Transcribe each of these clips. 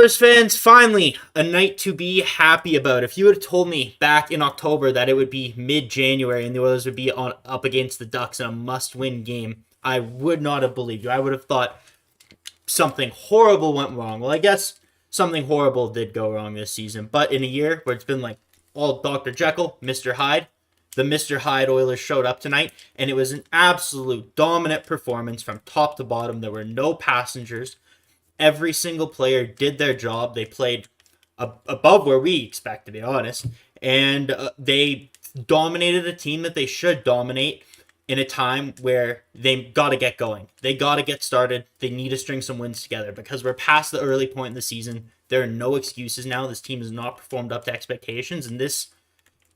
Oilers fans, finally, a night to be happy about. If you had told me back in October that it would be mid-January and the Oilers would be up against the Ducks in a must-win game, I would not have believed you. I would have thought something horrible went wrong. Well, I guess something horrible did go wrong this season, but in a year where it's been like all Dr. Jekyll, Mr. Hyde, the Mr. Hyde Oilers showed up tonight, and it was an absolute dominant performance from top to bottom. There were no passengers. Every single player did their job. They played above where we expect, to be honest. And they dominated a team that they should dominate in a time where they got to get going. They got to get started. They need to string some wins together because we're past the early point in the season. There are no excuses now. This team has not performed up to expectations. And this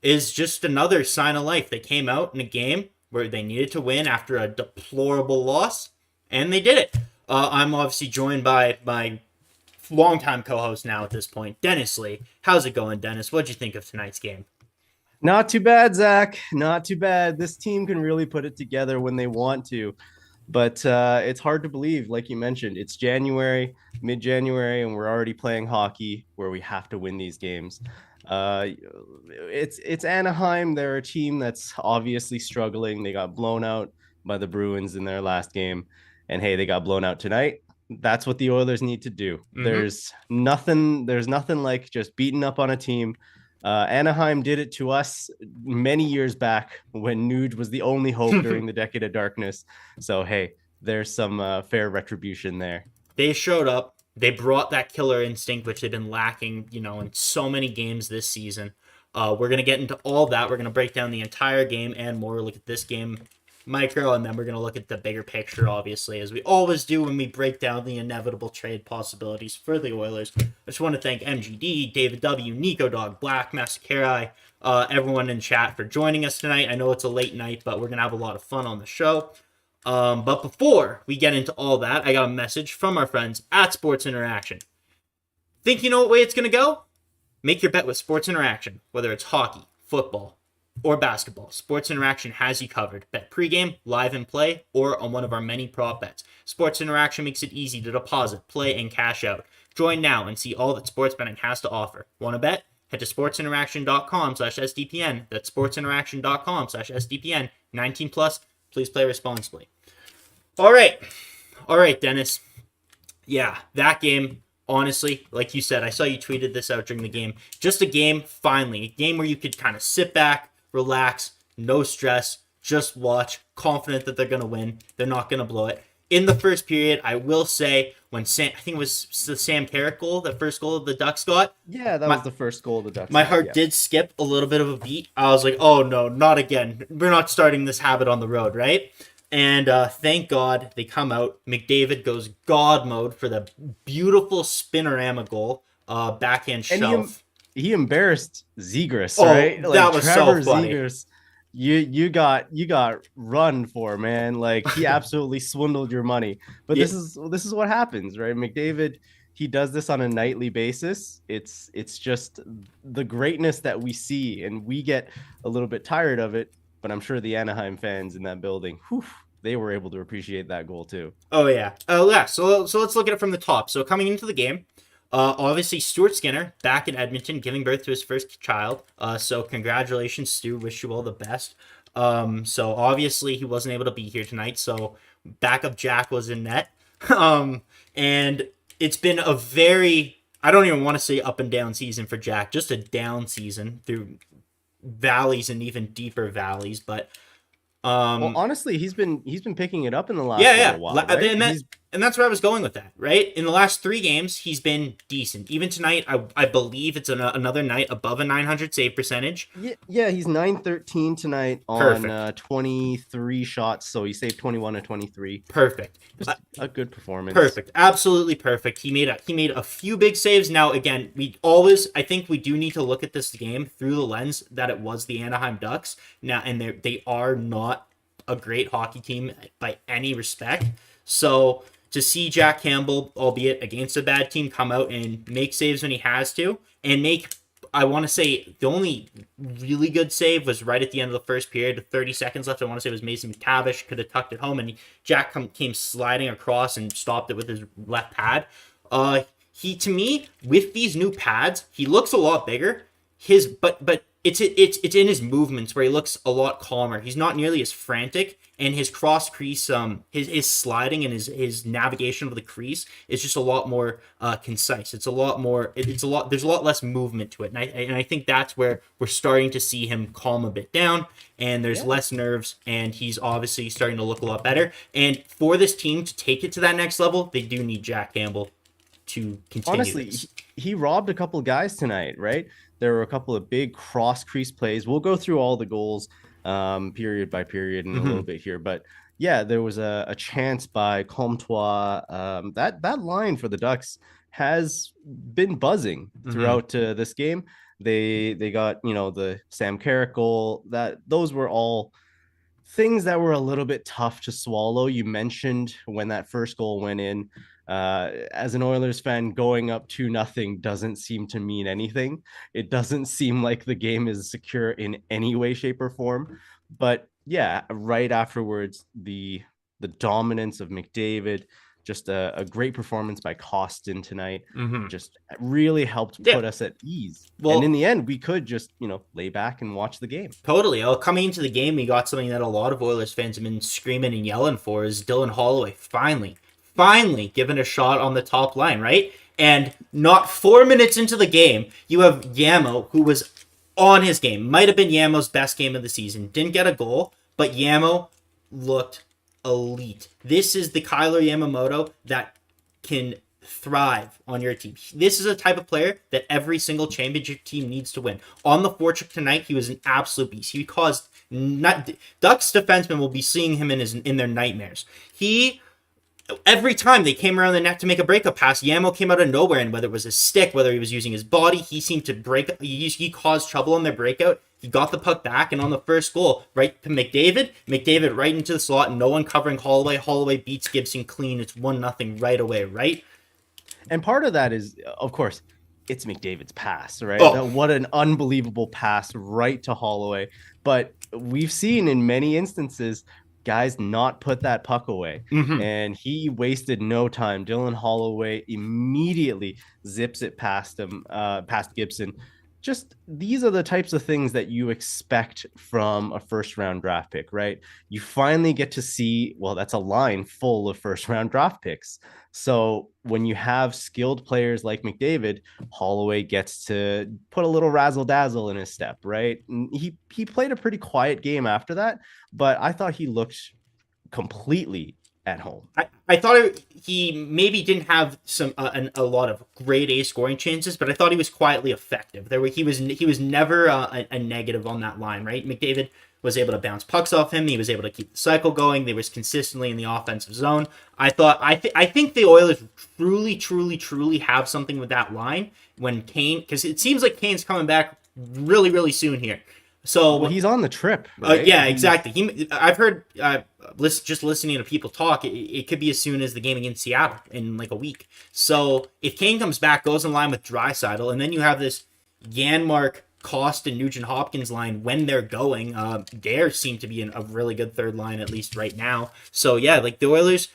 is just another sign of life. They came out in a game where they needed to win after a deplorable loss, and they did it. I'm obviously joined by my longtime co-host now at this point, Dennis Lee. How's it going, Dennis? What'd you think of tonight's game? Not too bad, Zach. Not too bad. This team can really put it together when they want to. But it's hard to believe, like you mentioned, it's January, mid-January, and we're already playing hockey where we have to win these games. It's Anaheim. They're a team that's obviously struggling. They got blown out by the Bruins in their last game. And hey, they got blown out tonight. That's what the Oilers need to do. Mm-hmm. There's nothing like just beating up on a team. Anaheim did it to us many years back when Nuge was the only hope during the decade of darkness. So, hey, there's some fair retribution there. They showed up. They brought that killer instinct, which they've been lacking, in so many games this season. We're going to get into all that. We're going to break down the entire game and more. Look at this game micro, and then we're going to look at the bigger picture, obviously, as we always do when we break down the inevitable trade possibilities for the Oilers. I just want to thank MGD, David W., Nico Dog, Black, Masakari, everyone in chat for joining us tonight. I know it's a late night, but we're going to have a lot of fun on the show. But before we get into all that, I got a message from our friends at Sports Interaction. Think you know what way it's going to go? Make your bet with Sports Interaction, whether it's hockey, football, or basketball. Sports Interaction has you covered. Bet pregame, live and play, or on one of our many prop bets. Sports Interaction makes it easy to deposit, play, and cash out. Join now and see all that sports betting has to offer. Want to bet? Head to sportsinteraction.com/SDPN. That's sportsinteraction.com/SDPN. 19 plus. Please play responsibly. All right, Dennis. Yeah, that game, honestly, like you said, I saw you tweeted this out during the game. Just a game, finally. A game where you could kind of sit back, relax, no stress, just watch, confident that they're going to win. They're not going to blow it. In the first period, I will say, when I think it was the Sam Carrick goal, the first goal the Ducks got. Yeah, that was the first goal the Ducks got. My heart did skip a little bit of a beat. I was like, oh no, not again. We're not starting this habit on the road, right? And thank God they come out. McDavid goes God mode for the beautiful spinorama goal, backhand shelf. He embarrassed Zegras, right? Like, that was Trevor so funny. Zegras, you got run for, man. Like, he absolutely swindled your money. But this is what happens, right? McDavid, he does this on a nightly basis. It's just the greatness that we see, and we get a little bit tired of it. But I'm sure the Anaheim fans in that building, they were able to appreciate that goal too. Oh yeah. So let's look at it from the top. So coming into the game, obviously Stuart Skinner back in Edmonton, giving birth to his first child. So congratulations, Stu. Wish you all the best. So obviously he wasn't able to be here tonight. So backup Jack was in net. And it's been a very, I don't even want to say up and down season for Jack, just a down season through valleys and even deeper valleys, but well, honestly, he's been picking it up in the last little while, right? And that's where I was going with that, right? In the last 3 games, he's been decent. Even tonight, I believe it's another night above a 900 save percentage. Yeah, he's 913 tonight on 23 shots, so he saved 21 of 23. Perfect. Just a good performance. Perfect. Absolutely perfect. He made a few big saves. Now, again, I think we do need to look at this game through the lens that it was the Anaheim Ducks. Now, and they are not a great hockey team by any respect. So to see Jack Campbell, albeit against a bad team, come out and make saves when he has to, and I want to say the only really good save was right at the end of the first period, 30 seconds left. I want to say it was Mason McTavish, could have tucked it home, and Jack came sliding across and stopped it with his left pad. he, to me, with these new pads, he looks a lot bigger. But it's in his movements where he looks a lot calmer. He's not nearly as frantic, and his cross crease, his sliding and his navigation of the crease is just a lot more concise. It's a lot more. It's a lot. There's a lot less movement to it, and I think that's where we're starting to see him calm a bit down, and there's less nerves, and he's obviously starting to look a lot better. And for this team to take it to that next level, they do need Jack Campbell to continue. Honestly, this. he robbed a couple guys tonight, right? There were a couple of big cross crease plays. We'll go through all the goals period by period in a little bit here, but yeah, there was a chance by Comtois. That line for the Ducks has been buzzing throughout this game. They got, the Sam Carrick goal. Those were all things that were a little bit tough to swallow. You mentioned when that first goal went in. As an Oilers fan, going up 2-0 doesn't seem to mean anything. It doesn't seem like the game is secure in any way, shape, or form. But yeah, right afterwards, the dominance of McDavid, just a great performance by Kostin tonight, just really helped put us at ease. Well, and in the end, we could just, lay back and watch the game. Totally. Coming into the game, we got something that a lot of Oilers fans have been screaming and yelling for, is Dylan Holloway finally given a shot on the top line, right? And not 4 minutes into the game, you have Yamo, who was on his game. Might have been Yamo's best game of the season. Didn't get a goal, but Yamo looked elite. This is the Kyler Yamamoto that can thrive on your team. This is a type of player that every single championship team needs to win. On the forecheck tonight, he was an absolute beast. He caused... Ducks defensemen will be seeing him in their nightmares. Every time they came around the net to make a breakup pass, Yamo came out of nowhere, and whether it was his stick, whether he was using his body, he seemed to break. He caused trouble on their breakout. He got the puck back, and on the first goal, right to McDavid right into the slot, and no one covering Holloway. Holloway beats Gibson clean. It's 1-0 right away, right? And part of that is, of course, it's McDavid's pass, right? Oh. What an unbelievable pass right to Holloway. But we've seen in many instances guys not put that puck away, and he wasted no time. Dylan Holloway immediately zips it past him, past Gibson. Just these are the types of things that you expect from a first round draft pick, right? You finally get to see, well, that's a line full of first round draft picks. So when you have skilled players like McDavid, Holloway gets to put a little razzle dazzle in his step, right? And he played a pretty quiet game after that, but I thought he looked completely at home. I thought he maybe didn't have a lot of grade A scoring chances, but I thought he was quietly effective. He was never a negative on that line, right? McDavid was able to bounce pucks off him. He was able to keep the cycle going. They was consistently in the offensive zone. I think the Oilers truly have something with that line when Kane, because it seems like Kane's coming back really, really soon here. So he's on the trip, right? Yeah, exactly. I've heard, just listening to people talk, it could be as soon as the game against Seattle in like a week. So if Kane comes back, goes in line with Draisaitl, and then you have this Janmark, Kostin, Nugent-Hopkins line when they're going. They seem to be a really good third line, at least right now. So yeah, like the Oilers,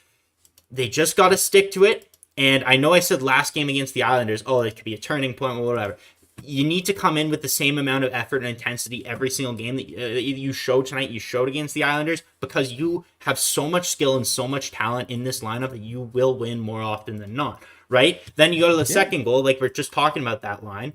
they just got to stick to it. And I know I said last game against the Islanders, it could be a turning point or whatever. You need to come in with the same amount of effort and intensity every single game that you showed tonight, you showed against the Islanders, because you have so much skill and so much talent in this lineup that you will win more often than not, right? Then you go to the second goal, like we're just talking about that line.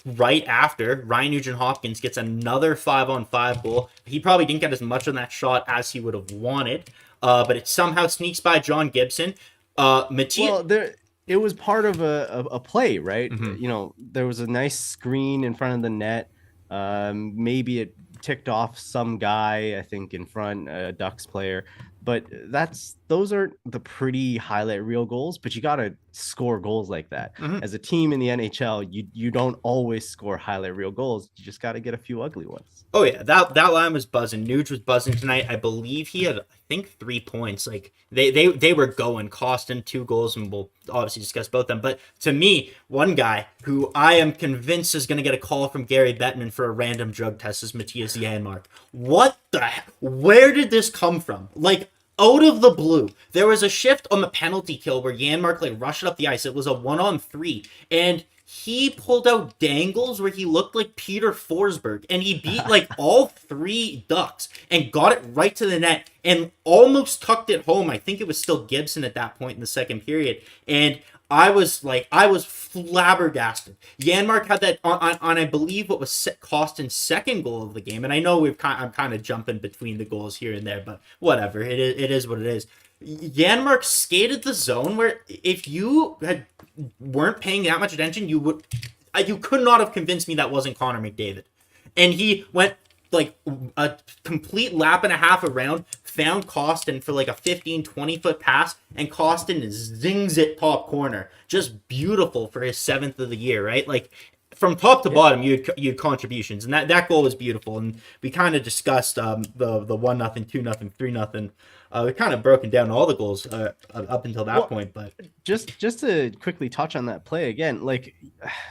Right after, Ryan Nugent-Hopkins gets another 5-on-5 goal. He probably didn't get as much on that shot as he would have wanted, but it somehow sneaks by John Gibson. It was part of a play, right? There was a nice screen in front of the net. Maybe it ticked off some guy, I think, in front, a Ducks player. But those are the pretty highlight reel goals, but you got to score goals like that. As a team in the NHL, you don't always score highlight reel goals. You just got to get a few ugly ones. Oh yeah, that line was buzzing. Nuge was buzzing tonight. I believe he had, 3 points. Like they were going. Kostin 2 goals, and we'll obviously discuss both of them. But to me, one guy who I am convinced is going to get a call from Gary Bettman for a random drug test is Matthias Janmark. What the heck? Where did this come from? Like, out of the blue, there was a shift on the penalty kill where Janmark like rushed up the ice. It was a 1-on-3, and he pulled out dangles where he looked like Peter Forsberg, and he beat like all three Ducks and got it right to the net and almost tucked it home. I think it was still Gibson at that point in the second period, and I was flabbergasted. Janmark had that on I believe what was Kostin's second goal of the game, and I know I'm kind of jumping between the goals here and there, but whatever. It is what it is. Janmark skated the zone where if you weren't paying that much attention, you could not have convinced me that wasn't Connor McDavid, and he went like a complete lap and a half around, found Kostin for like a 15-20 foot pass, and Kostin zings it top corner. Just beautiful for his 7th of the year, right? Like from top to bottom, you had contributions, and that goal was beautiful. And we kind of discussed the 1-0, 2-0, 3-0. We kind of broken down all the goals up until that point, but just to quickly touch on that play again, like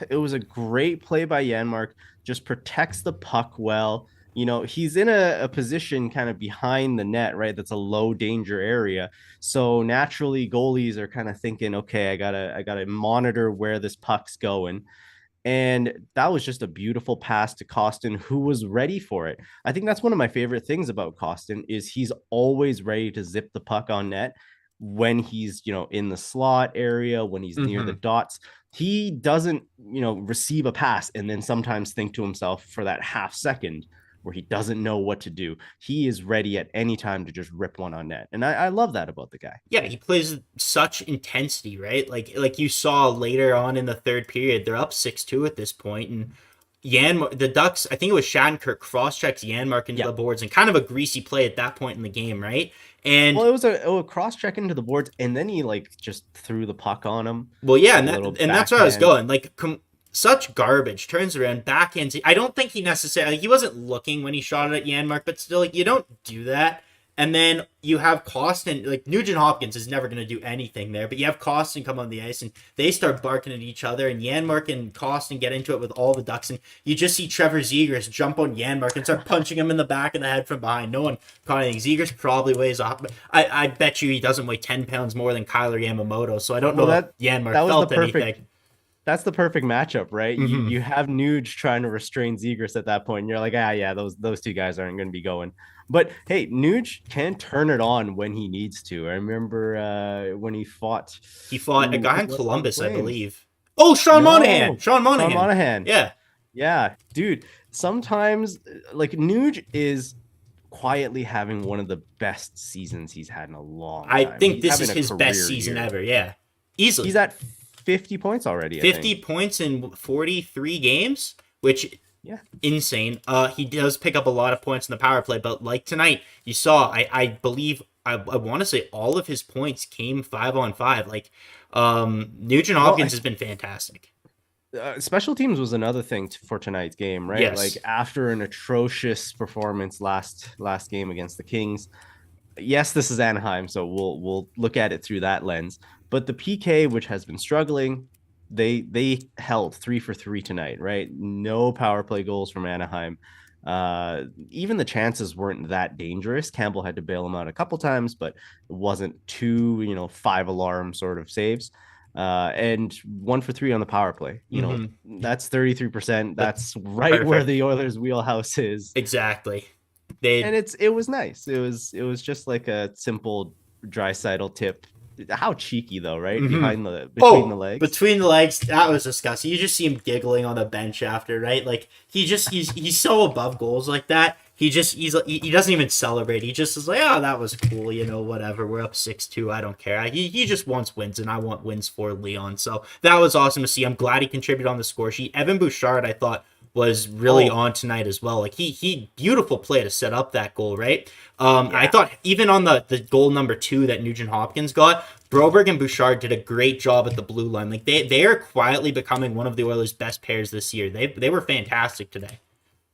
it was a great play by Janmark. Just protects the puck well. You know, he's in a position kind of behind the net, right? That's a low danger area. So naturally goalies are kind of thinking, okay, I gotta monitor where this puck's going. And that was just a beautiful pass to Kostin, who was ready for it. I think that's one of my favorite things about Kostin is he's always ready to zip the puck on net when he's, you know, in the slot area, when he's near the dots. He doesn't, you know, receive a pass and then sometimes think to himself for that half second where he doesn't know what to do. He is ready at any time to just rip one on net. And I love that about the guy. Yeah, he plays such intensity, right? Like you saw later on in the third period, they're up 6-2 at this point, and the Ducks, I think it was Shattenkirk, cross-checks Janmark into the boards, and kind of a greasy play at that point in the game, right? And well, it was a cross-check into the boards, and then he like just threw the puck on him. Well, yeah, and that's where I was going. Like, such garbage, turns around, backhands. I don't think he necessarily, he wasn't looking when he shot it at Janmark, but still, like, you don't do that. And then you have Kostin, like Nugent-Hopkins is never going to do anything there, but you have Kostin come on the ice and they start barking at each other, and Janmark and Kostin get into it with all the Ducks, and you just see Trevor Zegras jump on Janmark and start punching him in the back of the head from behind. No one caught anything. Zegras probably weighs off, but I bet you he doesn't weigh 10 pounds more than Kyler Yamamoto, so I don't know that Janmark felt anything. That's the perfect matchup, right? You have Nuge trying to restrain Zegras at that point, and you're like, yeah, those two guys aren't going to be going. But hey, Nuge can turn it on when he needs to. I remember when he fought a guy in Columbus, I believe. Oh, Sean Monahan. Sean Monahan. Yeah, dude. Sometimes like Nuge is quietly having one of the best seasons he's had in a long time. I think this is his best season ever. Yeah, easily. He's at 50 points already. 50 points in 43 games, which insane. He does pick up a lot of points in the power play, but like tonight, you saw, I believe, I want to say all of his points came 5-on-5. Like, Nugent-Hopkins has been fantastic. Special teams was another thing for tonight's game, right? Yes. Like after an atrocious performance last game against the Kings. Yes, this is Anaheim, so we'll look at it through that lens. But the PK, which has been struggling, they held 3 for 3 tonight, right? No power play goals from Anaheim. Even the chances weren't that dangerous. Campbell had to bail him out a couple times, but it wasn't too, 5-alarm sort of saves. And 1 for 3 on the power play. That's 33%. That's right perfect. Where the Oilers' wheelhouse is. Exactly. And it was nice. It was just like a simple Draisaitl tip. How cheeky though, right? Between the legs. Between the legs, that was disgusting. You just see him giggling on the bench after, right? Like he's so above goals like that. He doesn't even celebrate. He just is like, oh, that was cool, whatever. We're up 6-2. I don't care. He just wants wins, and I want wins for Leon. So that was awesome to see. I'm glad he contributed on the score sheet. Evan Bouchard, I thought, was really on tonight as well. Like he beautiful play to set up that goal, right? I thought even on the goal number 2 that Nugent-Hopkins got, Broberg and Bouchard did a great job at the blue line. Like they are quietly becoming one of the Oilers' best pairs this year. They were fantastic today.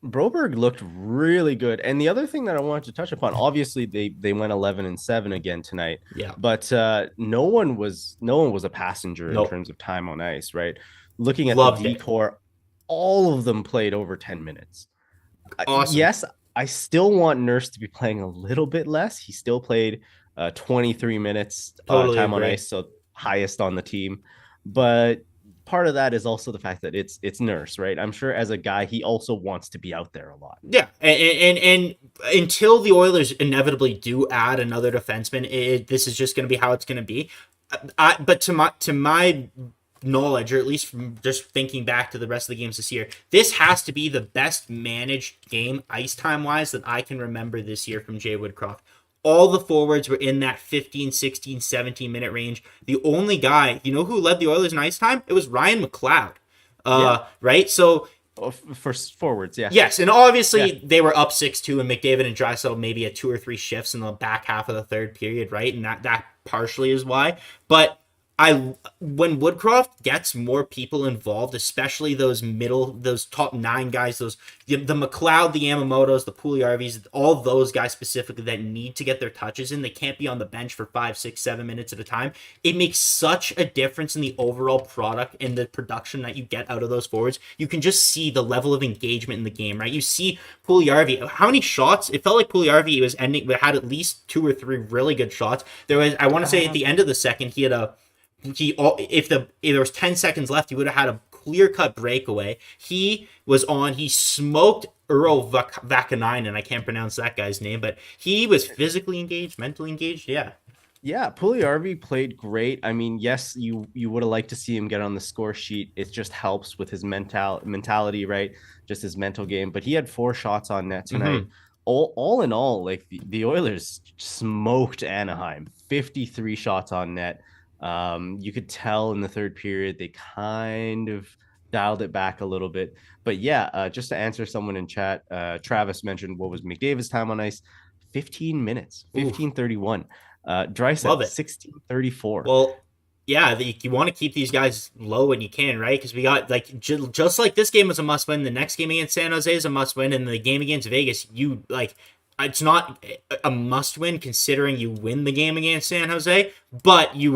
Broberg looked really good. And the other thing that I wanted to touch upon, obviously they went 11-7 again tonight. Yeah. But no one was a passenger in terms of time on ice, right? Looking at Loved the D-core, all of them played over 10 minutes. Awesome. Yes, I still want Nurse to be playing a little bit less. He still played 23 minutes Totally time on agree. ice, so highest on the team. But part of that is also the fact that it's Nurse, right? I'm sure as a guy, he also wants to be out there a lot. Yeah, and until the Oilers inevitably do add another defenseman, this is just going to be how it's going to be. But to my knowledge, or at least from just thinking back to the rest of the games this year, this has to be the best managed game ice time wise that I can remember this year from Jay Woodcroft. All the forwards were in that 15, 16, 17-minute range. The only guy, who led the Oilers in ice time? It was Ryan McLeod. Yeah. Right? So For forwards, yeah. yes, and Yeah. obviously they were up 6-2, and McDavid and Draisaitl maybe had 2 or 3 shifts in the back half of the third period, right? And that partially is why. But when Woodcroft gets more people involved, especially those top 9 guys, the McLeod, the Yamamotos, the Puljujärvis, all those guys specifically that need to get their touches in, they can't be on the bench for 5, 6, 7 minutes at a time. It makes such a difference in the overall product and the production that you get out of those forwards. You can just see the level of engagement in the game, right? You see Puljujärvi, how many shots? It felt like Puljujärvi had at least 2 or 3 really good shots. There was, I want to say, at the end of the second, if there was 10 seconds left, he would have had a clear-cut breakaway. He smoked Euro Vakanainen. I can't pronounce that guy's name, but he was physically engaged, mentally engaged. Yeah. Yeah, Puljujärvi played great. I mean, yes, you would have liked to see him get on the score sheet. It just helps with his mentality, right? Just his mental game. But he had 4 shots on net tonight. Mm-hmm. All in all, like the Oilers smoked Anaheim, 53 shots on net. You could tell in the third period they kind of dialed it back a little bit. But yeah, just to answer someone in chat, Travis mentioned what was McDavid's time on ice, 15 minutes, Ooh, 15:31. love Draisaitl it. 16:34. Well, yeah, you want to keep these guys low when you can, right? Because we got just like this game was a must win. The next game against San Jose is a must win, and the game against Vegas, it's not a must win considering you win the game against San Jose, but you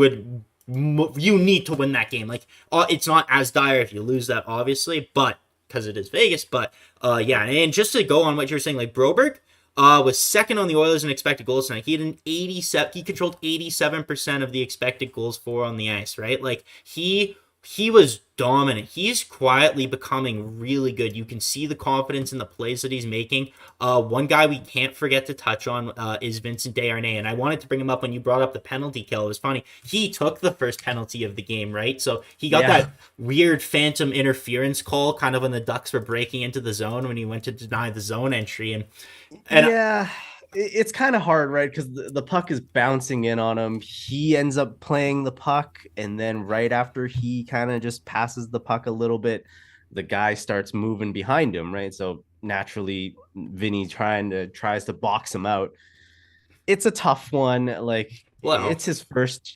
need to win that game. Like it's not as dire if you lose that, obviously, but because it is Vegas. But yeah, and just to go on what you're saying, like Broberg. Was second on the Oilers in expected goals tonight. He had an 87. He controlled 87% of the expected goals for on the ice. Right, like he was dominant. He's quietly becoming really good. You can see the confidence in the plays that he's making. One guy we can't forget to touch on is Vincent Desharnais, and I wanted to bring him up when you brought up the penalty kill. It was funny. He took the first penalty of the game, right? So he got Yeah. that weird phantom interference call, kind of when the Ducks were breaking into the zone when he went to deny the zone entry, and Yeah, it's kind of hard, right? Because the puck is bouncing in on him. He ends up playing the puck, and then right after he kind of just passes the puck a little bit, the guy starts moving behind him, right? So naturally, Vinny tries to box him out. It's a tough one. Like well, it's his first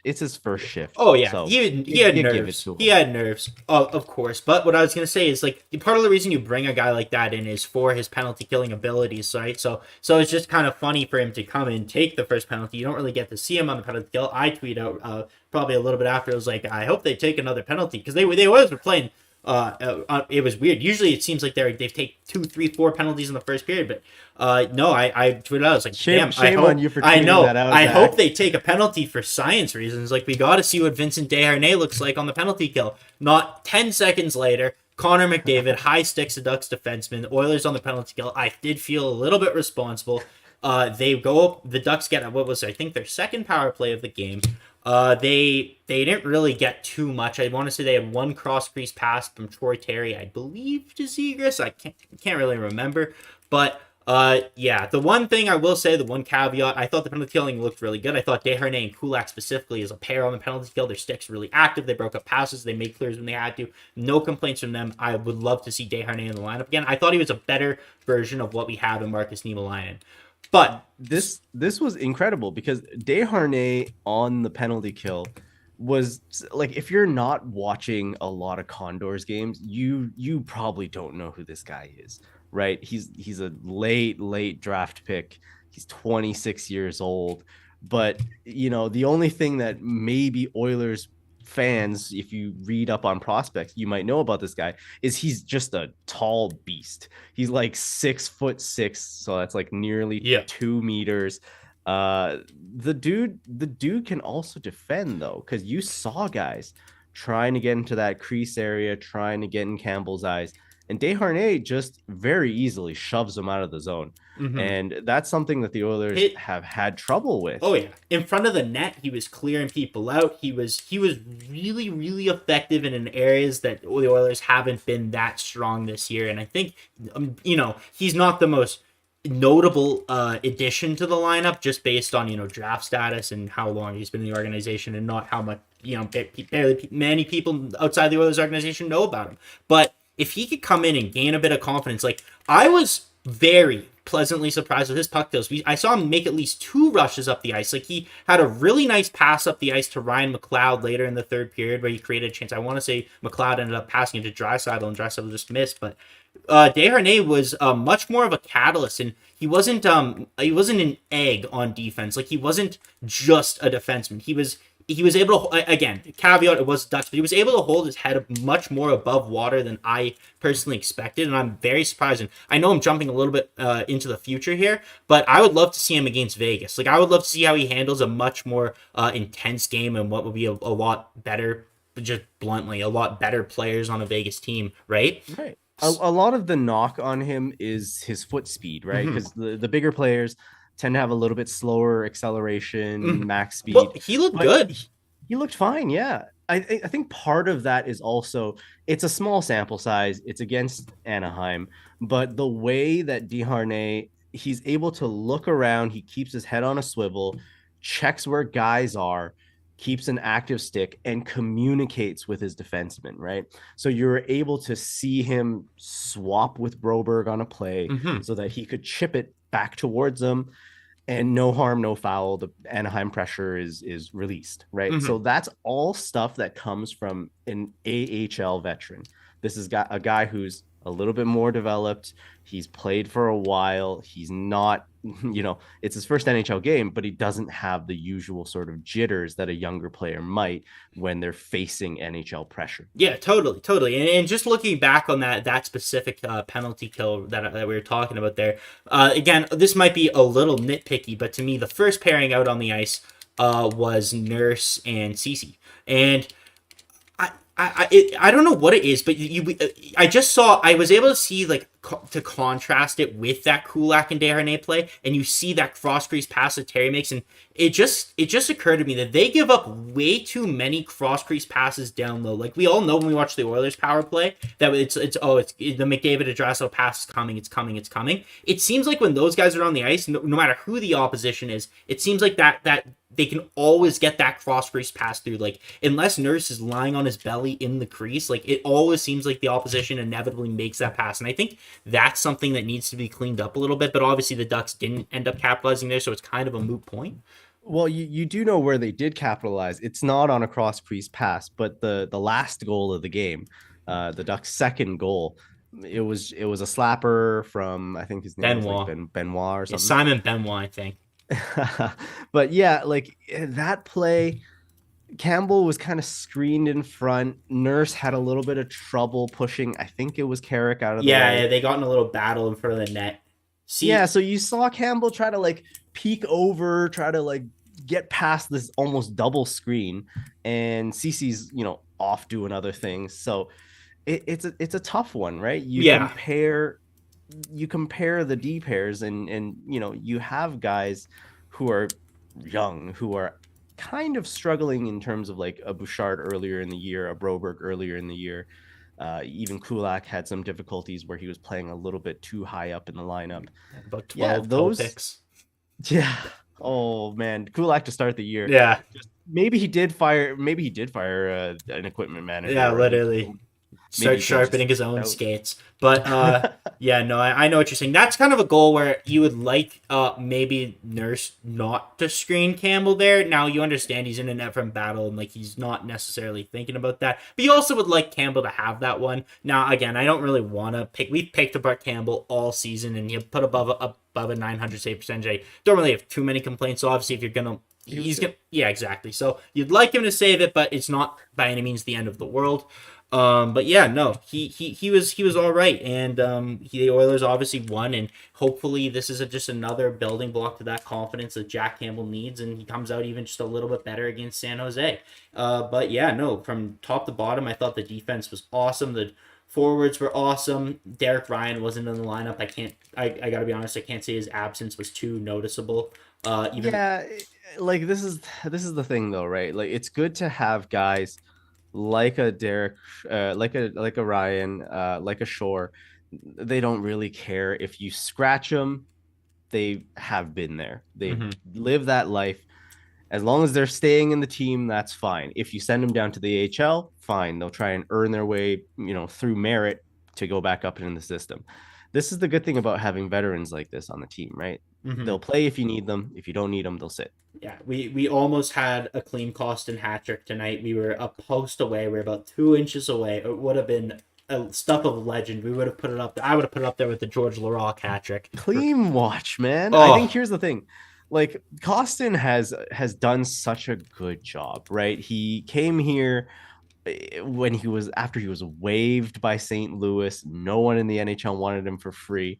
shift. oh yeah, So he had you give it nerves. to He him. had nerves, of course. But what I was gonna say is like part of the reason you bring a guy like that in is for his penalty killing abilities, right? So it's just kind of funny for him to come and take the first penalty. You don't really get to see him on the penalty kill. I tweet out probably a little bit after. I was like, I hope they take another penalty because they always were playing. It was weird. Usually, it seems like they've taken 2, 3, 4 penalties in the first period, but no, I tweeted out. I was like, Shame, damn. shame on you for I tweeting know. that out, I hope Zach. they take a penalty for science reasons. Like we got to see what Vincent Desharnais looks like on the penalty kill. Not 10 seconds later, Connor McDavid high sticks the Ducks defenseman. Oilers on the penalty kill. I did feel a little bit responsible. They go up. The Ducks get what was I think their second power play of the game. They didn't really get too much. I want to say they had one cross crease pass from Troy Terry, I believe, to Zegras. I can't really remember, but yeah. The one thing I will say, the one caveat, I thought the penalty killing looked really good. I thought Desharnais and Kulak specifically as a pair on the penalty kill. Their sticks really active. They broke up passes. They made clears when they had to. No complaints from them. I would love to see Desharnais in the lineup again. I thought he was a better version of what we have in Marcus Niemelainen. But This was incredible because Desharnais on the penalty kill was like, if you're not watching a lot of Condors games, you probably don't know who this guy is, right? He's a late draft pick. He's 26 years old, but the only thing that maybe Oilers fans, if you read up on prospects, you might know about this guy is he's just a tall beast. He's like 6'6", so that's like nearly yeah, 2 meters. Uh, the dude can also defend though, because you saw guys trying to get into that crease area, trying to get in Campbell's eyes, and Desharnais just very easily shoves him out of the zone, Mm-hmm. and that's something that the Oilers Hit. have had trouble with. Oh yeah, in front of the net, he was clearing people out. He was really really effective in areas that the Oilers haven't been that strong this year. And I think he's not the most notable addition to the lineup just based on draft status and how long he's been in the organization, and not how much barely many people outside the Oilers organization know about him. But if he could come in and gain a bit of confidence, like I was very pleasantly surprised with his puck kills. I saw him make at least 2 rushes up the ice. Like he had a really nice pass up the ice to Ryan McLeod later in the third period where he created a chance. I want to say McLeod ended up passing it to Draisaitl and Draisaitl just missed, but Desharnais was much more of a catalyst, and he wasn't an egg on defense. Like he wasn't just a defenseman. He was able to, again, caveat, it was Ducks, but he was able to hold his head much more above water than I personally expected, and I'm very surprised. And I know I'm jumping a little bit into the future here, but I would love to see him against Vegas. Like I would love to see how he handles a much more intense game and what would be a lot better, just bluntly, a lot better players on a Vegas team, right? Right. A lot of the knock on him is his foot speed, right? Because the bigger players tend to have a little bit slower acceleration, max speed. Well, he looked good. He looked fine, yeah. I think part of that is also it's a small sample size. It's against Anaheim, but the way that Desharnais, he's able to look around, he keeps his head on a swivel, checks where guys are, keeps an active stick, and communicates with his defenseman, right? So you're able to see him swap with Broberg on a play so that he could chip it back towards them, and no harm, no foul. The Anaheim pressure is released, right? So that's all stuff that comes from an AHL veteran. This is got a guy who's a little bit more developed. He's played for a while. He's not, it's his first NHL game, but he doesn't have the usual sort of jitters that a younger player might when they're facing NHL pressure. Yeah, totally, totally. And just looking back on that specific penalty kill that we were talking about there, again, this might be a little nitpicky, but to me, the first pairing out on the ice was Nurse and Ceci. And I don't know what it is, but I was able to see, like, to contrast it with that Kulak and Desharnais play, and you see that cross crease pass that Terry makes, and it just occurred to me that they give up way too many cross crease passes down low. Like we all know when we watch the Oilers power play that it's the McDavid to Draisaitl pass is coming, it's coming, it's coming. It seems like when those guys are on the ice, no matter who the opposition is, it seems like that they can always get that cross crease pass through. Like unless Nurse is lying on his belly in the crease, like it always seems like the opposition inevitably makes that pass. And I think that's something that needs to be cleaned up a little bit. But obviously the Ducks didn't end up capitalizing there, so it's kind of a moot point. Well, you do know where they did capitalize. It's not on a cross crease pass, but the last goal of the game, the Ducks' second goal, it was a slapper from, I think his name Benoit. was like Benoit or something. Yeah, Simon Benoit, I think. But yeah, like that play, Campbell was kind of screened in front. Nurse had a little bit of trouble pushing. I think it was Carrick out of the way. Yeah, they got in a little battle in front of the net. So you saw Campbell try to like peek over, try to like get past this almost double screen, and Cece's off doing other things. So it's a tough one, right? You compare the D pairs, and you have guys who are young, who are kind of struggling in terms of like a Bouchard earlier in the year, a Broberg earlier in the year. Even Kulak had some difficulties where he was playing a little bit too high up in the lineup. About 12 picks. Yeah. Oh man, Kulak to start the year. Yeah. Maybe he did fire an equipment manager. Yeah, literally. Start sharpening his own skates. But yeah, no, I know what you're saying. That's kind of a goal where you would like maybe Nurse not to screen Campbell there. Now you understand he's in a net from battle and like he's not necessarily thinking about that. But you also would like Campbell to have that one. Now again, I don't really want to pick. We've picked apart Campbell all season, and you put above a 900 save percentage. I don't really have too many complaints. So obviously, if you're gonna. Yeah, exactly. So you'd like him to save it, but it's not by any means the end of the world. But yeah, no, he was all right, and the Oilers obviously won, and hopefully this is just another building block to that confidence that Jack Campbell needs, and he comes out even just a little bit better against San Jose. But yeah, no, from top to bottom, I thought the defense was awesome. The forwards were awesome. Derek Ryan wasn't in the lineup. I gotta be honest, I can't say his absence was too noticeable. Even Yeah, like this is the thing though, right? Like it's good to have guys like a Derek, like a Ryan, like a Shore. They don't really care if you scratch them. They have been there. They Mhm. live that life. As long as they're staying in the team, that's fine. If you send them down to the AHL, fine. They'll try and earn their way, through merit to go back up in the system. This is the good thing about having veterans like this on the team, right? Mhm. They'll play if you need them. If you don't need them, they'll sit. Yeah, we almost had a Klim Kostin hat trick tonight. We were a post away. We are about 2 inches away. It would have been a stuff of legend. We would have put it up. I would have put it up there with the George Larocque hat trick. Clean watch, man. I think Oh. here's the thing. Like Costin has done such a good job, right? He came here when he was after he was waived by St. Louis. No one in the NHL wanted him for free.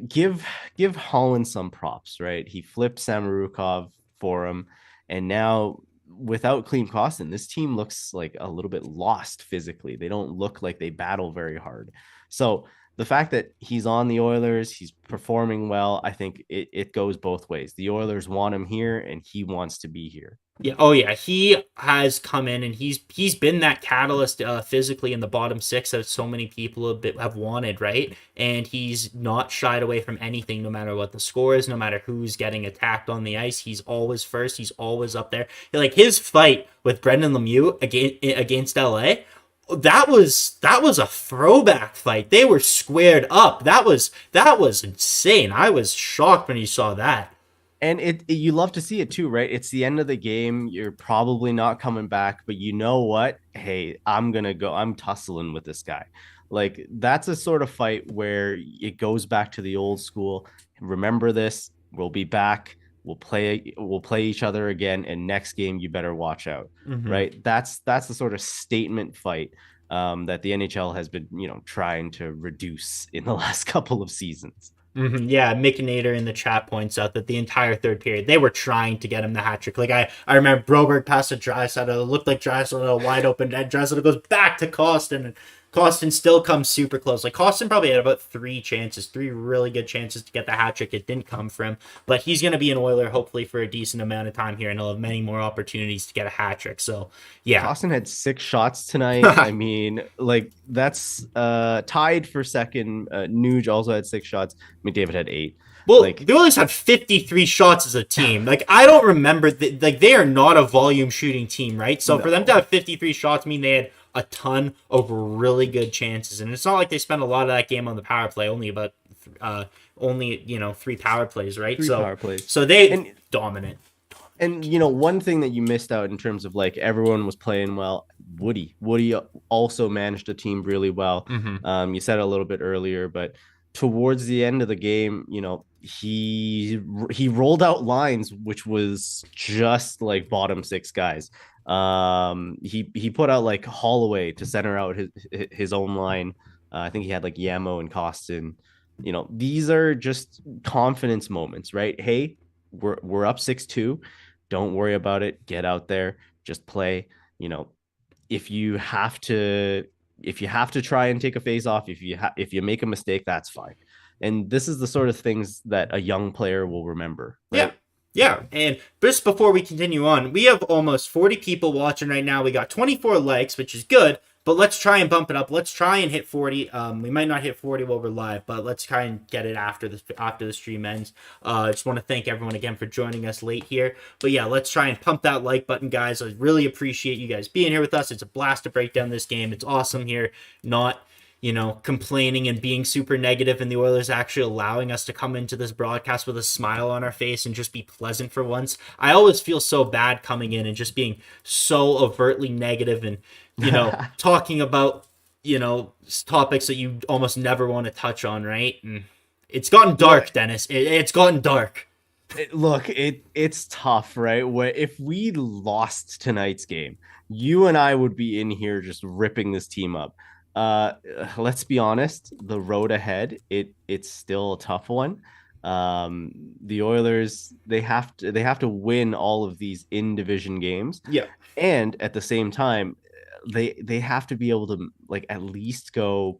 give give Holland some props, right? He flipped Samorukov for him, and now without Klim Kostin, this team looks like a little bit lost physically. They don't look like they battle very hard. So the fact that he's on the Oilers, he's performing well, I think it goes both ways. The Oilers want him here, and he wants to be here. Yeah, oh yeah, he has come in and he's been that catalyst physically in the bottom six that so many people have wanted, right? And he's not shied away from anything, no matter what the score is, no matter who's getting attacked on the ice. He's always first. He's always up there. Like his fight with Brendan Lemieux against LA, that was a throwback fight. They were squared up. That was insane. I was shocked when you saw that. And you love to see it too, right? It's the end of the game. You're probably not coming back, but you know what? Hey, I'm gonna go. I'm tussling with this guy. Like that's a sort of fight where it goes back to the old school. Remember this. We'll be back. We'll play each other again. And next game, you better watch out. Mm-hmm. Right? That's the sort of statement fight that the NHL has been, trying to reduce in the last couple of seasons. Mm-hmm. Yeah, Nader in the chat points out that the entire third period they were trying to get him the hat trick. Like I remember Broberg passed to Draisaitl. It looked like Draisaitl a wide open net. Draisaitl goes back to Kostin, and Kostin still comes super close. Like Kostin probably had about three really good chances to get the hat trick. It didn't come from him, but he's going to be an Oiler hopefully for a decent amount of time here, and he'll have many more opportunities to get a hat trick. So yeah. Costin had 6 shots tonight. I mean, like that's tied for second. Nuge also had 6 shots. McDavid had 8. Well, Like the Oilers had 53 shots as a team. Like, I don't remember, like, they are not a volume shooting team, right? So for them to no. have 53 shots mean they had a ton of really good chances. And it's not like they spent a lot of that game on the power play, only 3 power plays, right? 3 power plays. So they And dominant. one thing that you missed out in terms of like everyone was playing well. Woody also managed the team really well. Mm-hmm. You said it a little bit earlier, but towards the end of the game, he rolled out lines which was just like bottom six guys. He put out like Holloway to center out his own line. I think he had like Yamo and Costin. These are just confidence moments, right? Hey, we're up 6-2. Don't worry about it. Get out there, just play. You know, if you have to try and take a face off, if you make a mistake, that's fine. And this is the sort of things that a young player will remember, Yeah. right? Yeah. And just before we continue on, we have almost 40 people watching right now. We got 24 likes, which is good, but let's try and bump it up. Let's try and hit 40. We might not hit 40 while we're live, but let's try and get it after the stream ends. I just want to thank everyone again for joining us late here. But yeah, let's try and pump that like button, guys. I really appreciate you guys being here with us. It's a blast to break down this game. It's awesome here. Not complaining and being super negative, and the Oilers actually allowing us to come into this broadcast with a smile on our face and just be pleasant for once. I always feel so bad coming in and just being so overtly negative and, talking about, topics that you almost never want to touch on, right? And it's gotten dark, Dennis. It's gotten dark. It's tough, right? If we lost tonight's game, you and I would be in here just ripping this team up. Uh, let's be honest, the road ahead, it's still a tough one. The Oilers, they have to win all of these in division games, Yeah. and at the same time, they have to be able to like at least go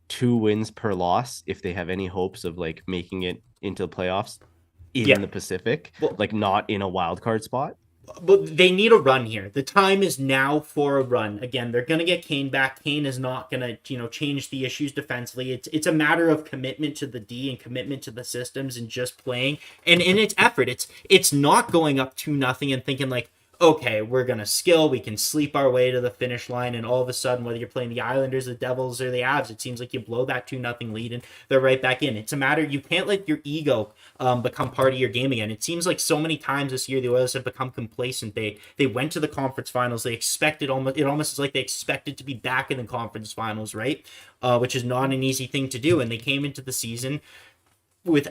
2 wins per loss if they have any hopes of like making it into the playoffs in Yeah. the Pacific, Well, like not in a wild card spot. but they need a run here. The time is now for a run. Again, they're gonna get Kane back. Kane is not gonna, change the issues defensively. It's a matter of commitment to the D and commitment to the systems and just playing and in its effort. It's not going up 2-0 and thinking like, okay, we're gonna skill, we can sleep our way to the finish line, and all of a sudden, whether you're playing the Islanders, the Devils, or the Avs, it seems like you blow that 2-0 lead and they're right back in. It's a matter, you can't let your ego become part of your game again. It seems like so many times this year the Oilers have become complacent. They went to the conference finals. They expected almost is like they expected to be back in the conference finals, right? Which is not an easy thing to do. And they came into the season with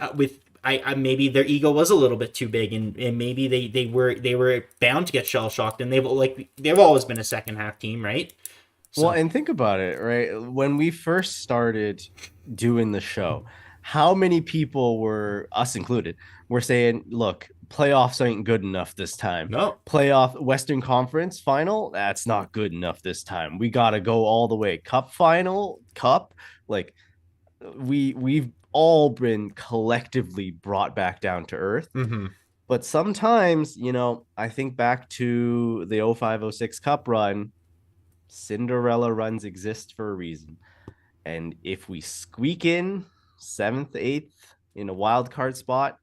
I maybe their ego was a little bit too big, and maybe they were bound to get shell shocked, and they've always been a second half team, right? Well, So and think about it, right? When we first started doing the show, how many people were, us included, were saying, look, playoffs ain't good enough this time. no, Playoff Western Conference final, that's not good enough this time. We got to go all the way. Cup final, cup, like we've all been collectively brought back down to earth. mm-hmm. But sometimes, I think back to the 05-06 Cup run. Cinderella runs exist for a reason. And if we squeak in seventh, eighth in a wild card spot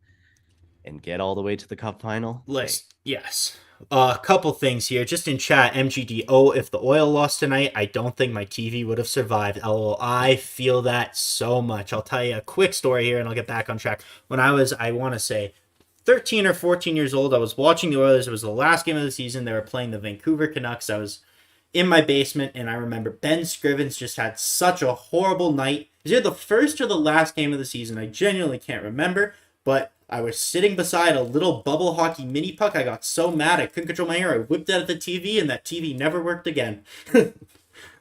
and get all the way to the cup final, hey. List. Yes. A couple things here. Just in chat, MGD. Oh, if the Oil lost tonight, I don't think my TV would have survived. LOL. I feel that so much. I'll tell you a quick story here and I'll get back on track. When I want to say, 13 or 14 years old, I was watching the Oilers. It was the last game of the season. They were playing the Vancouver Canucks. I was in my basement, and I remember Ben Scrivens just had such a horrible night. Is it the first or the last game of the season? I genuinely can't remember, but I was sitting beside a little bubble hockey mini puck. I got so mad I couldn't control my hair. I whipped it at the TV, and that TV never worked again. And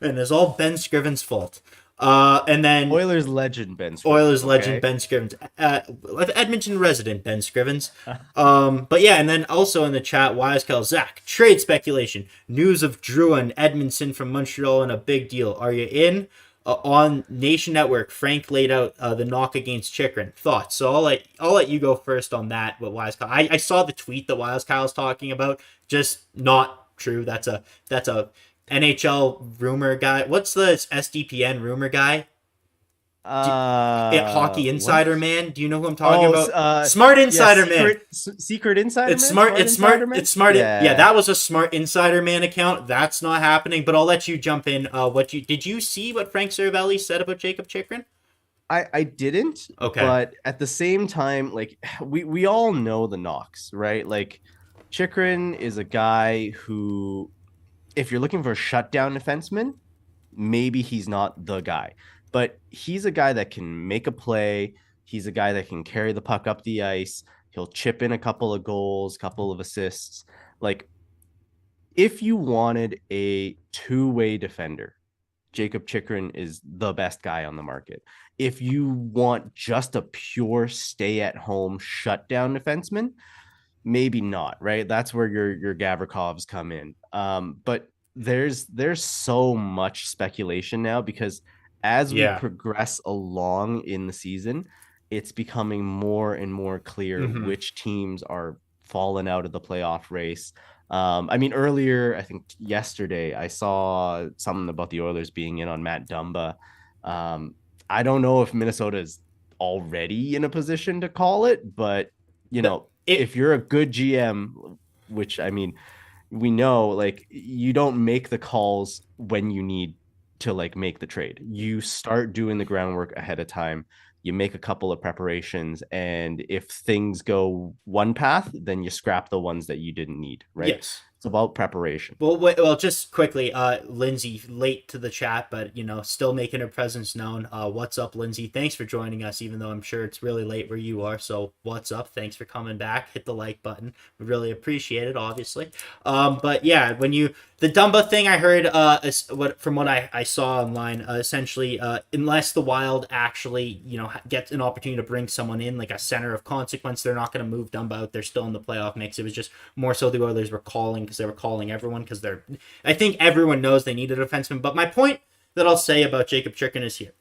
it's all Ben Scrivens' fault. And then Oilers legend Ben Scrivens. Oilers legend Ben Scrivens, Edmonton resident Ben Scrivens. But yeah, and then also in the chat, Wisecal Zach, trade speculation, news of Drew and Edmondson from Montreal and a big deal. Are you in? On Nation Network, Frank laid out the knock against Chychrun. Thoughts? So I'll let you go first on that. But Wisecal, I saw the tweet that Wisecal is talking about. Just not true. That's a NHL rumor guy. What's the SDPN rumor guy? Hockey Insider what? Man. Do you know who I'm talking about? Smart Yeah, Insider Man. secret Insider It's Man? smart. It's smart. Insider Man? It's smart. Yeah. Yeah, that was a Smart Insider Man account. That's not happening. But I'll let you jump in. Did you see what Frank Cervelli said about Jacob Chychrun? I didn't. Okay. But at the same time, like we all know the knocks, right? Like Chychrun is a guy who, if you're looking for a shutdown defenseman, maybe he's not the guy. But he's a guy that can make a play. He's a guy that can carry the puck up the ice. He'll chip in a couple of goals, couple of assists. Like, if you wanted a two-way defender, Jacob Chychrun is the best guy on the market. If you want just a pure stay-at-home shutdown defenseman, maybe not, right? That's where your Gavrikovs come in. But there's so much speculation now because as we progress along in the season, it's becoming more and more clear which teams are falling out of the playoff race. I mean, earlier, I think yesterday, I saw something about the Oilers being in on Matt Dumba. I don't know if Minnesota is already in a position to call it, but if you're a good GM, which I mean, we know, like, you don't make the calls when you need to like make the trade. You start doing the groundwork ahead of time. You make a couple of preparations, and if things go one path, then you scrap the ones that you didn't need, right? Yes. It's about preparation. Well, just quickly, Lindsay, late to the chat, but still making her presence known. What's up, Lindsay? Thanks for joining us, even though I'm sure it's really late where you are. So, what's up? Thanks for coming back. Hit the like button. We really appreciate it, obviously. But yeah, the Dumba thing, I heard, from what I saw online, essentially, unless the Wild actually, gets an opportunity to bring someone in, like a center of consequence, they're not going to move Dumba out. They're still in the playoff mix. It was just more so the Oilers were calling because they were calling everyone because I think everyone knows they need a defenseman. But my point that I'll say about Jacob Chikrin is here.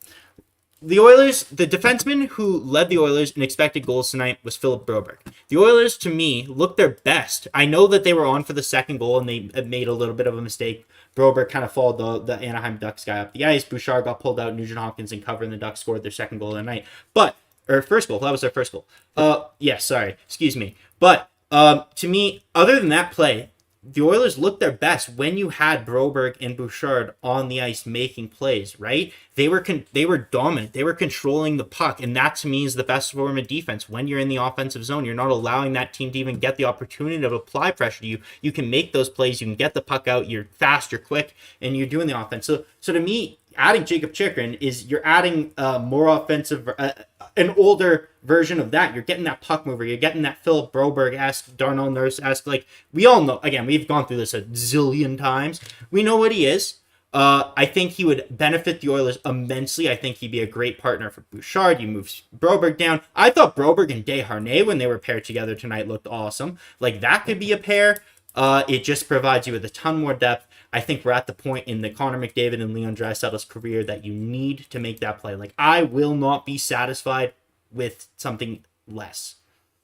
The Oilers, the defenseman who led the Oilers in expected goals tonight was Philip Broberg. The Oilers, to me, looked their best. I know that they were on for the second goal and they made a little bit of a mistake. Broberg kind of followed the Anaheim Ducks guy up the ice. Bouchard got pulled out. Nugent-Hopkins and cover, and the Ducks scored their second goal of the night. First goal. That was their first goal. Excuse me. But to me, other than that play, the Oilers looked their best when you had Broberg and Bouchard on the ice making plays, right? They were dominant. They were controlling the puck, and that to me is the best form of defense. When you're in the offensive zone, you're not allowing that team to even get the opportunity to apply pressure to you. You can make those plays. You can get the puck out. You're fast, you're quick, and you're doing the offense. So to me, adding Jacob Chikrin is you're adding more offensive, an older version of that. You're getting that puck mover. You're getting that Philip Broberg-esque, Darnell Nurse-esque. Like, we all know, again, we've gone through this a zillion times. We know what he is. I think he would benefit the Oilers immensely. I think he'd be a great partner for Bouchard. You move Broberg down. I thought Broberg and Desharnais, when they were paired together tonight, looked awesome. Like, that could be a pair. It just provides you with a ton more depth. I think we're at the point in the Connor McDavid and Leon Draisaitl's career that you need to make that play. Like, I will not be satisfied with something less.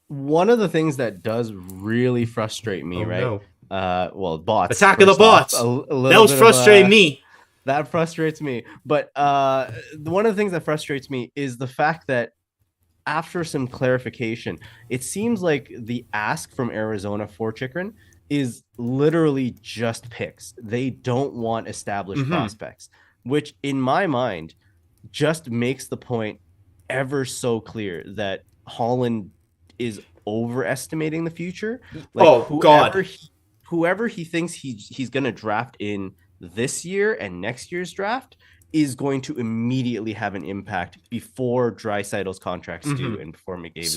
One of the things that does really frustrate me, right? No. Bots. Attack of the bots. That was frustrating me. That frustrates me. But one of the things that frustrates me is the fact that after some clarification, it seems like the ask from Arizona for Chikrin is literally just picks. They don't want established prospects, which in my mind just makes the point ever so clear that Holland is overestimating the future. Like, whoever he thinks he's going to draft in this year and next year's draft is going to immediately have an impact before Draisaitl's contracts due and before McDavid's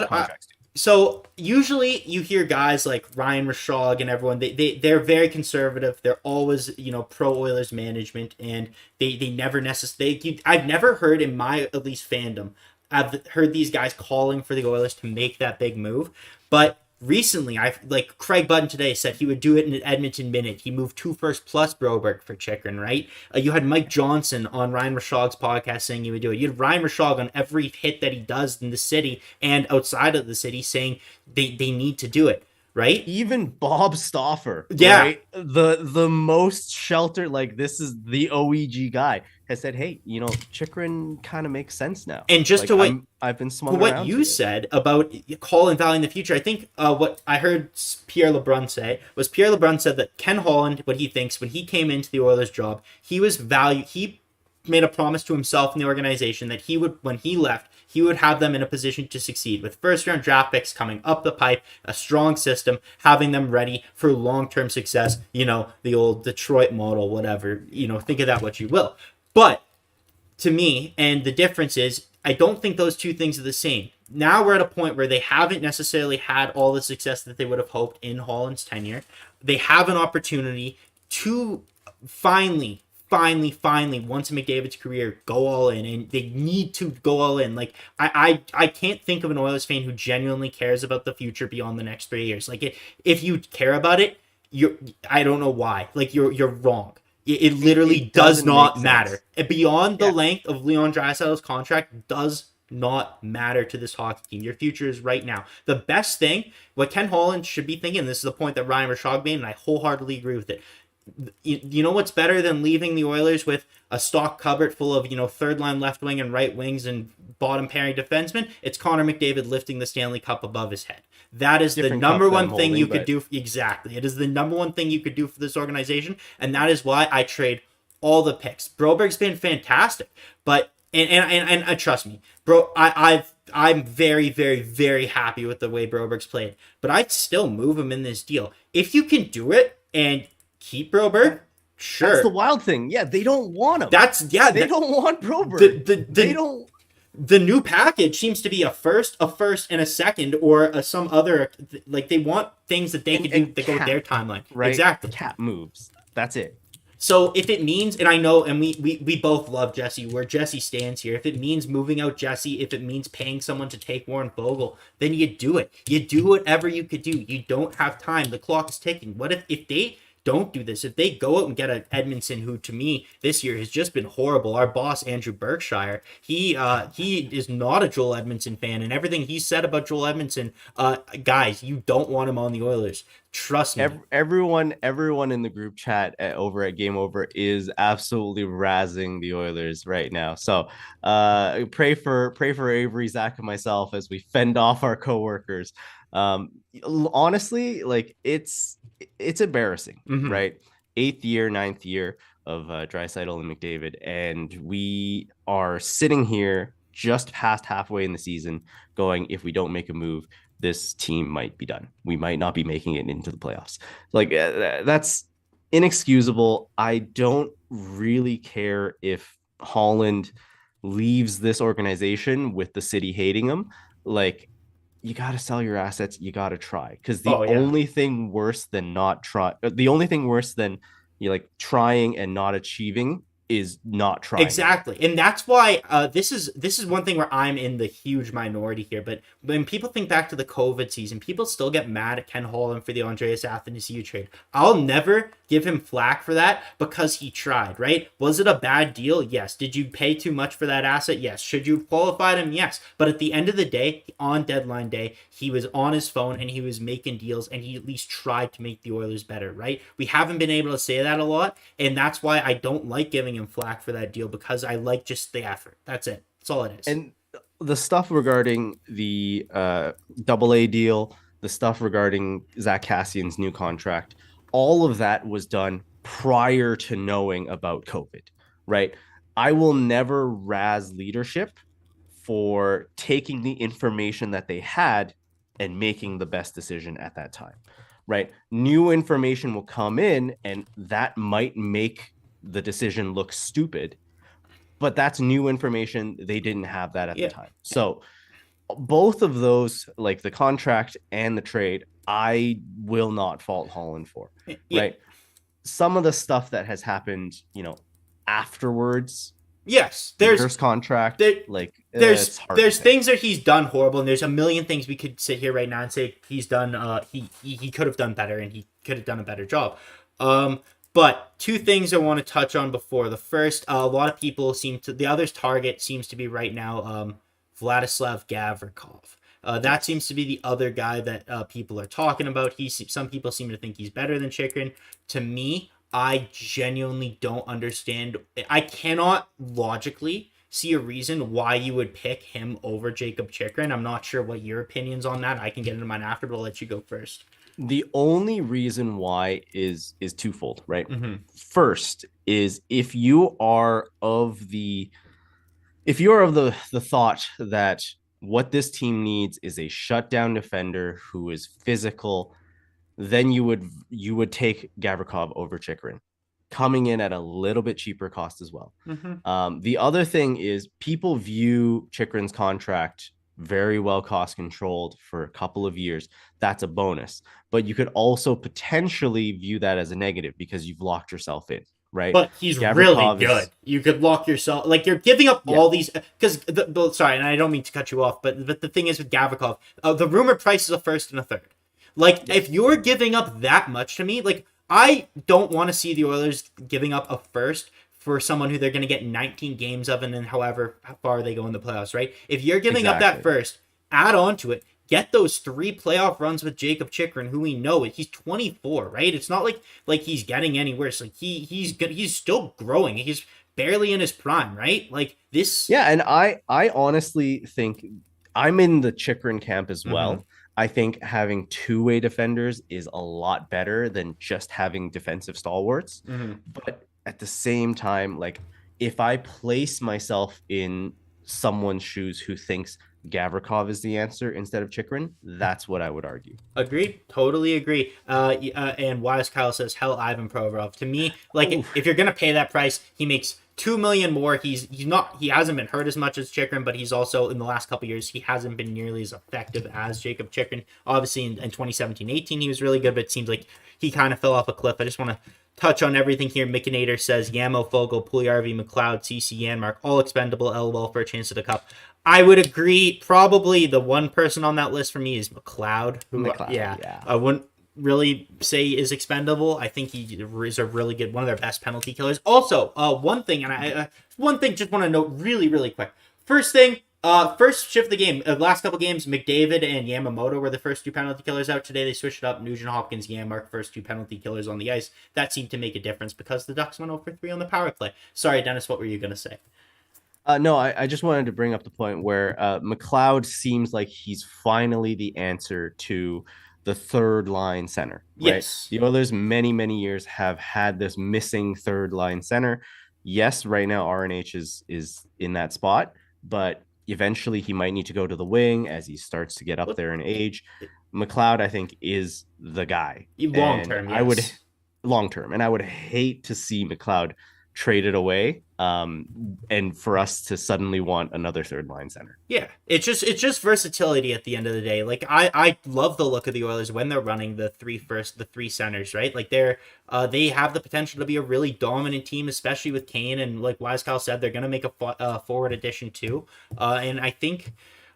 contracts due. So usually you hear guys like Ryan Rishaug and everyone, they're very conservative. They're always, pro Oilers management, and they never necessarily, I've never heard in my, at least, fandom, I've heard these guys calling for the Oilers to make that big move. But recently, like Craig Button today said he would do it in an Edmonton minute. He moved 2 first plus Broberg for Chikrin, right? You had Mike Johnson on Ryan Rishaug's podcast saying he would do it. You had Ryan Rishaug on every hit that he does in the city and outside of the city saying they need to do it, right? Even Bob Stauffer, yeah, right? The most sheltered, like, this is the OEG guy, has said, hey, Chikrin kind of makes sense now. And just like, I've been swung what around you said about Colin Valley in the future, I think what I heard Pierre LeBrun say was Pierre LeBrun said that Ken Holland, what he thinks, when he came into the Oilers job, he made a promise to himself and the organization that he would, when he left, he would have them in a position to succeed with first-round draft picks coming up the pipe, a strong system, having them ready for long-term success, the old Detroit model, whatever, think of that what you will. But to me, and the difference is, I don't think those two things are the same. Now we're at a point where they haven't necessarily had all the success that they would have hoped in Holland's tenure. They have an opportunity to finally, once in McDavid's career, go all in, and they need to go all in. Like, I can't think of an Oilers fan who genuinely cares about the future beyond the next 3 years. Like, if you care about it, I don't know why. Like, you're wrong. It literally does not matter. Beyond the length of Leon Draisaitl's contract does not matter to this hockey team. Your future is right now. The best thing, what Ken Holland should be thinking, this is the point that Ryan Rishaug made, and I wholeheartedly agree with it. You know what's better than leaving the Oilers with a stock cupboard full of, third line left wing and right wings and bottom pairing defensemen? It's Connor McDavid lifting the Stanley Cup above his head. That is the number one thing you could do. Exactly. It is the number one thing you could do for this organization. And that is why I trade all the picks. Broberg's been fantastic, but and trust me, bro, I've I'm very, very, very happy with the way Broberg's played, but I'd still move him in this deal if you can do it and keep Broberg. That's the Sure, wild thing. Yeah, they don't want him. that's yeah. They don't want The Broberg. the They the don't. the new package seems to be a first, and a second, or some other, like they want things that they could do that go with their timeline. Right? Exactly. Cat moves. That's it. So if it means, and I know, and we both love Jesse, where Jesse stands here. If it means moving out Jesse, if it means paying someone to take Warren Fogle, then you do it. You do whatever you could do. You don't have time. The clock is ticking. What if they don't do this? If they go out and get an Edmondson, who to me this year has just been horrible. Our boss Andrew Berkshire, he is not a Joel Edmondson fan, and everything he said about Joel Edmondson, guys, you don't want him on the Oilers. Trust me. Everyone in the group chat over at Game Over is absolutely razzing the Oilers right now. So pray for Avery, Zach, and myself as we fend off our coworkers. Honestly, like it's embarrassing, right? 8th year, 9th year of Draisaitl and McDavid, and we are sitting here just past halfway in the season going, if we don't make a move, this team might be done. We might not be making it into the playoffs. Like that's inexcusable. I don't really care if Holland leaves this organization with the city hating him. Like, you got to sell your assets. You got to try, because the only thing worse than you like trying and not achieving is not trying. Exactly. And that's why this is one thing where I'm in the huge minority here. But when people think back to the COVID season, people still get mad at Ken Holland for the Andreas Athanasiou trade. I'll never give him flack for that, because he tried, right? Was it a bad deal? Yes. Did you pay too much for that asset? Yes. Should you have qualified him? Yes. But at the end of the day, on deadline day, he was on his phone and he was making deals, and he at least tried to make the Oilers better, right? We haven't been able to say that a lot, and that's why I don't like giving him flack for that deal, because I like just the effort. That's it. That's all it is. And the stuff regarding the AA deal, the stuff regarding Zach Kassian's new contract, all of that was done prior to knowing about COVID, right? I will never razz leadership for taking the information that they had and making the best decision at that time, right? New information will come in, and that might make the decision look stupid, but that's new information. They didn't have that at the time. So both of those, like the contract and the trade, I will not fault Holland for, right? Some of the stuff that has happened, afterwards. Yes, there's contract. There's things that he's done horrible, and there's a million things we could sit here right now and say he's done. He could have done better, and he could have done a better job. But two things I want to touch on before. The first, a lot of people the other's target seems to be right now Vladislav Gavrikov. That seems to be the other guy that people are talking about. Some people seem to think he's better than Chychrun. To me, I genuinely don't understand. I cannot logically see a reason why you would pick him over Jacob Chychrun. I'm not sure what your opinion's on that. I can get into mine after, but I'll let you go first. The only reason why is twofold, right? First is if you are of the thought that what this team needs is a shutdown defender who is physical, then you would take Gavrikov over Chychrun, coming in at a little bit cheaper cost as well. The other thing is people view Chychrun's contract very well cost controlled for a couple of years. That's a bonus, but you could also potentially view that as a negative because you've locked yourself in, right? But he's really good. You could lock yourself, like you're giving up all these, because sorry, and I don't mean to cut you off, but the thing is with Gavrikov, the rumored price is a first and a third. Like if you're giving up that much to me, like I don't want to see the Oilers giving up a first for someone who they're going to get 19 games of, and then however far they go in the playoffs, right? If you're giving up that first, add on to it, get those 3 playoff runs with Jacob Chychrun, who we know he's 24, right? It's not like he's getting any worse. Like he's still growing. He's barely in his prime, right? Like this. Yeah, and I honestly think I'm in the Chychrun camp as well. I think having two-way defenders is a lot better than just having defensive stalwarts. But at the same time, like if I place myself in someone's shoes who thinks Gavrikov is the answer instead of Chikrin, that's what I would argue. Agreed. Totally agree. And Wise Kyle says, "Hell, Ivan Provorov." To me, like Oof. if you're gonna pay that price, he makes 2 million more. He hasn't been hurt as much as Chikrin, but he's also in the last couple years he hasn't been nearly as effective as Jacob Chikrin. Obviously, in 2017-18 he was really good, but it seems like he kind of fell off a cliff. I just want to touch on everything here. Mikinator says Yamo, Fogel, Puljujarvi, McLeod, CC, Yanmark, all expendable. LOL for a chance at the cup. I would agree. Probably the one person on that list for me is McLeod, who, McLeod, yeah. I wouldn't really say is expendable. I think he is a really good, one of their best penalty killers. Also, one thing, and one thing, just want to note really, really quick. First thing, first shift of the game, last couple games, McDavid and Yamamoto were the first 2 penalty killers out. Today they switched it up. Nugent-Hopkins, Yanmark, first 2 penalty killers on the ice. That seemed to make a difference because the Ducks went over 3 on the power play. Sorry, Dennis, what were you going to say? No, I just wanted to bring up the point where McLeod seems like he's finally the answer to the third line center, right? Yes. The Oilers many years have had this missing third line center. Yes, right now RNH is in that spot, but eventually he might need to go to the wing as he starts to get up there in age. McLeod, I think, is the guy. Long term, yes. I would long term, and I would hate to see McLeod traded away and for us to suddenly want another third line center. Yeah, it's just versatility at the end of the day. Like I love the look of the Oilers when they're running the 3 centers, right? Like they have the potential to be a really dominant team, especially with Kane, and like Wise Kyle said, they're gonna make a forward addition too. And I think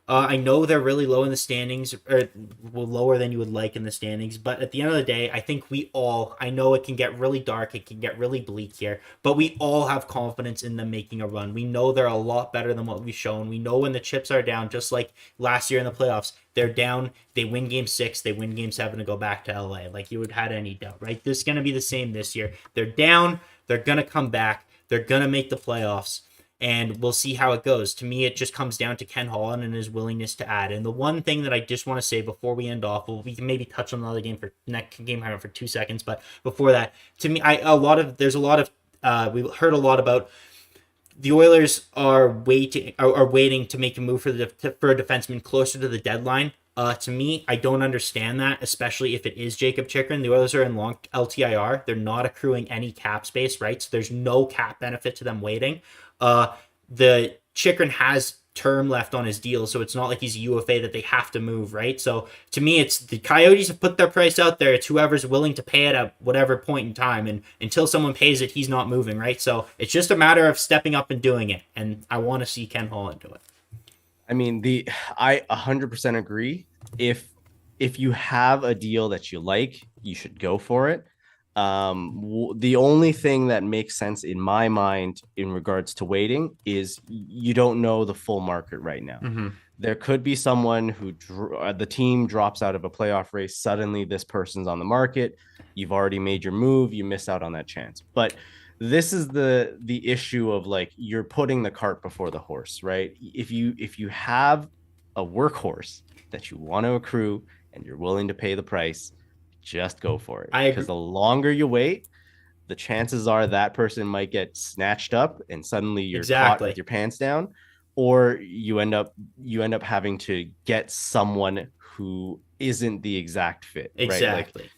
I know they're really low in the standings, or lower than you would like in the standings. But at the end of the day, I think I know it can get really dark, it can get really bleak here, but we all have confidence in them making a run. We know they're a lot better than what we've shown. We know when the chips are down, just like last year in the playoffs, they're down, they win game 6, they win game 7 to go back to LA. Like you would have had any doubt, right? This is going to be the same this year. They're down, they're going to come back, they're going to make the playoffs, and we'll see how it goes. To me, it just comes down to Ken Holland and his willingness to add. And the one thing that I just want to say before we end off, we can maybe touch on another game for next game for 2 seconds, but before that, to me, there's a lot of we've heard a lot about the Oilers are waiting to make a move for for a defenseman closer to the deadline. To me, I don't understand that, especially if it is Jacob Chikrin. The Oilers are in long LTIR. They're not accruing any cap space, right? So there's no cap benefit to them waiting. The Chikrin has term left on his deal, so it's not like he's a UFA that they have to move, right? So to me, it's the Coyotes have put their price out there. It's whoever's willing to pay it at whatever point in time, and until someone pays it, he's not moving, right? So it's just a matter of stepping up and doing it, and I want to see Ken Holland do it. I mean, I 100% agree. If you have a deal that you like, you should go for it. The only thing that makes sense in my mind in regards to waiting is you don't know the full market right now. Mm-hmm. There could be someone who the team drops out of a playoff race. Suddenly this person's on the market. You've already made your move. You miss out on that chance. But this is the issue of like, you're putting the cart before the horse, right? If you have a workhorse that you want to accrue and you're willing to pay the price, just go for it. Because the longer you wait, the chances are that person might get snatched up and suddenly you're caught with your pants down, or you end up having to get someone who isn't the exact fit. Exactly. Right?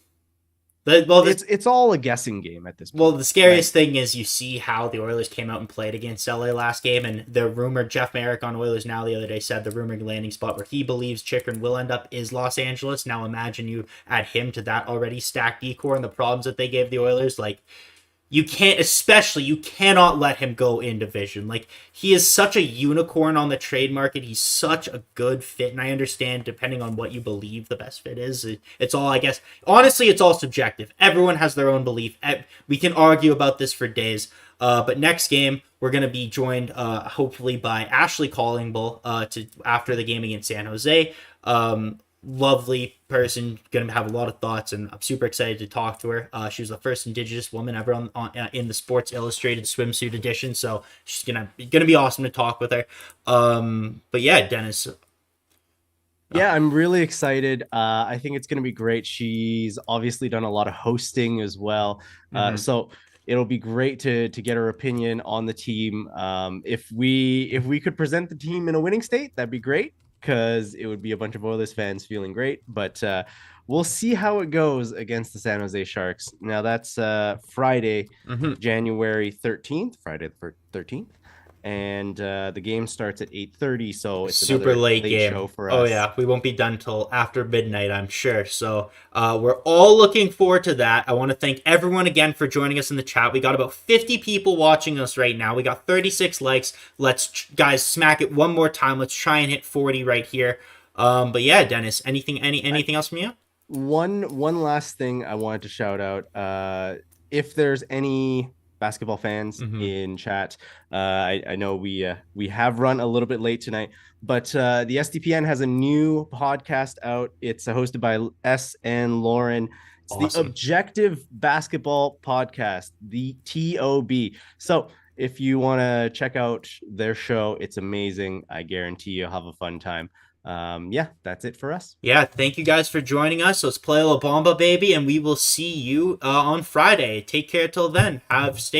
It's all a guessing game at this point. Well, the scariest thing is you see how the Oilers came out and played against LA last game, and the rumored Jeff Marek on Oilers Now the other day said the rumored landing spot where he believes Chikrin will end up is Los Angeles. Now imagine you add him to that already stacked decor and the problems that they gave the Oilers. Like, you cannot let him go in division. Like, he is such a unicorn on the trade market. He's such a good fit. And I understand, depending on what you believe the best fit is, it's all, I guess, honestly, it's all subjective. Everyone has their own belief. We can argue about this for days. But next game, we're going to be joined, hopefully, by Ashley Callingbull after the game against San Jose. Lovely person, gonna have a lot of thoughts, and I'm super excited to talk to her. She was the first Indigenous woman ever in the Sports Illustrated swimsuit edition, so she's gonna be awesome to talk with her. But yeah, Dennis. Yeah, I'm really excited. I think it's gonna be great. She's obviously done a lot of hosting as well, so it'll be great to get her opinion on the team. If we could present the team in a winning state, that'd be great. because it would be a bunch of Oilers fans feeling great. But we'll see how it goes against the San Jose Sharks. Now that's Friday, January 13th, Friday the 13th. And the game starts at 8:30, so it's Super another late late game. show for Oh us. yeah, we won't be done till after midnight, I'm sure. So we're all looking forward to that. I want to thank everyone again for joining us in the chat. We got about 50 people watching us right now. We got 36 likes. Let's guys smack it one more time. Let's try and hit 40 right here. But yeah, Dennis, anything else from you? One last thing I wanted to shout out. If there's any basketball fans in chat, I know we have run a little bit late tonight, but the SDPN has a new podcast out. It's hosted by S and Lauren. It's Awesome. the Objective Basketball Podcast, the TOB. So if you want to check out their show, it's amazing. I guarantee you'll have a fun time. Yeah, that's it for us. Yeah, thank you guys for joining us. Let's play La Bamba, baby, and we will see you on Friday. Take care till then. Stay